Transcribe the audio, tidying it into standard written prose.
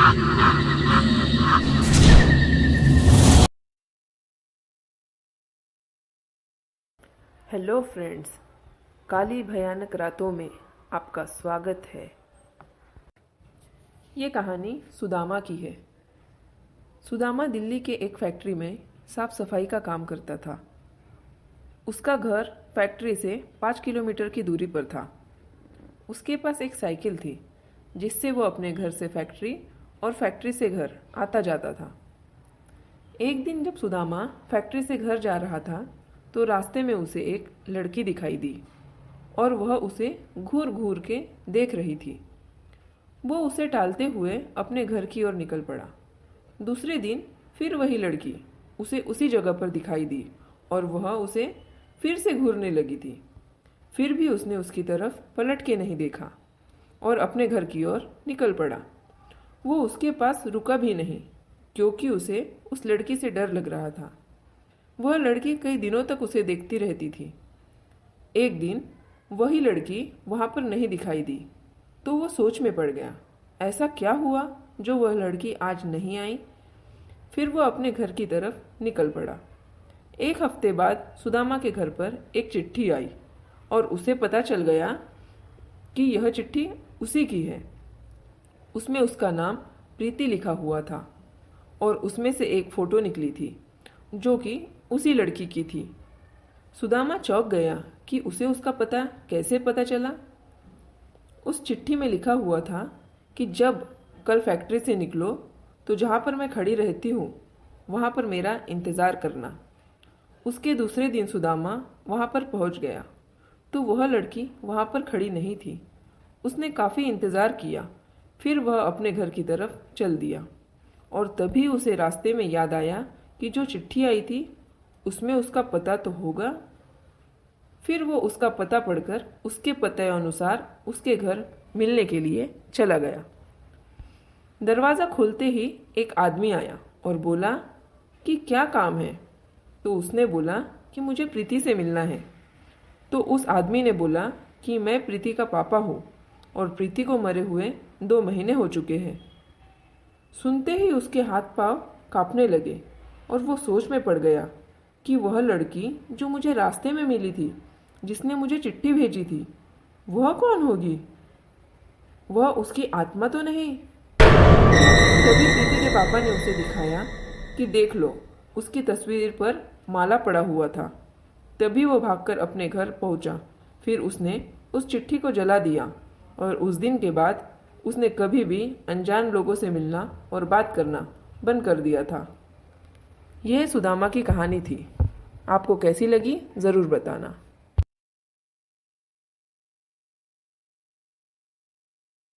Hello friends, काली भयानक रातों में आपका स्वागत है। ये कहानी सुदामा की है। सुदामा दिल्ली के एक फैक्ट्री में साफ सफाई का काम करता था। उसका घर फैक्ट्री से 5 किलोमीटर की दूरी पर था। उसके पास एक साइकिल थी जिससे वो अपने घर से फैक्ट्री और फैक्ट्री से घर आता जाता था। एक दिन जब सुदामा फैक्ट्री से घर जा रहा था तो रास्ते में उसे एक लड़की दिखाई दी और वह उसे घूर घूर के देख रही थी। वो उसे टालते हुए अपने घर की ओर निकल पड़ा। दूसरे दिन फिर वही लड़की उसे उसी जगह पर दिखाई दी और वह उसे फिर से घूरने लगी थी। फिर भी उसने उसकी तरफ पलट के नहीं देखा और अपने घर की ओर निकल पड़ा। वो उसके पास रुका भी नहीं क्योंकि उसे उस लड़की से डर लग रहा था। वह लड़की कई दिनों तक उसे देखती रहती थी। एक दिन वही लड़की वहां पर नहीं दिखाई दी तो वह सोच में पड़ गया, ऐसा क्या हुआ जो वह लड़की आज नहीं आई। फिर वह अपने घर की तरफ निकल पड़ा। एक हफ्ते बाद सुदामा के घर पर एक चिट्ठी आई और उसे पता चल गया कि यह चिट्ठी उसी की है। उसमें उसका नाम प्रीति लिखा हुआ था और उसमें से एक फोटो निकली थी जो कि उसी लड़की की थी। सुदामा चौंक गया कि उसे उसका पता कैसे पता चला। उस चिट्ठी में लिखा हुआ था कि जब कल फैक्ट्री से निकलो तो जहाँ पर मैं खड़ी रहती हूँ वहाँ पर मेरा इंतज़ार करना। उसके दूसरे दिन सुदामा वहाँ पर पहुँच गया तो वह लड़की वहाँ पर खड़ी नहीं थी। उसने काफ़ी इंतज़ार किया, फिर वह अपने घर की तरफ चल दिया और तभी उसे रास्ते में याद आया कि जो चिट्ठी आई थी उसमें उसका पता तो होगा। फिर वो उसका पता पढ़कर उसके पते अनुसार उसके घर मिलने के लिए चला गया। दरवाज़ा खोलते ही एक आदमी आया और बोला कि क्या काम है। तो उसने बोला कि मुझे प्रीति से मिलना है। तो उस आदमी ने बोला कि मैं प्रीति का पापा हूँ और प्रीति को मरे हुए 2 महीने हो चुके हैं। सुनते ही उसके हाथ पांव कांपने लगे और वो सोच में पड़ गया कि वह लड़की जो मुझे रास्ते में मिली थी, जिसने मुझे चिट्ठी भेजी थी, वह कौन होगी? वह उसकी आत्मा तो नहीं? तभी प्रीति के पापा ने उसे दिखाया कि देख लो, उसकी तस्वीर पर माला पड़ा हुआ था। तभी वो भागकर अपने घर पहुंचा। फिर उसने उस चिट्ठी को जला दिया और उस दिन के बाद उसने कभी भी अनजान लोगों से मिलना और बात करना बंद कर दिया था। यह सुदामा की कहानी थी। आपको कैसी लगी ज़रूर बताना।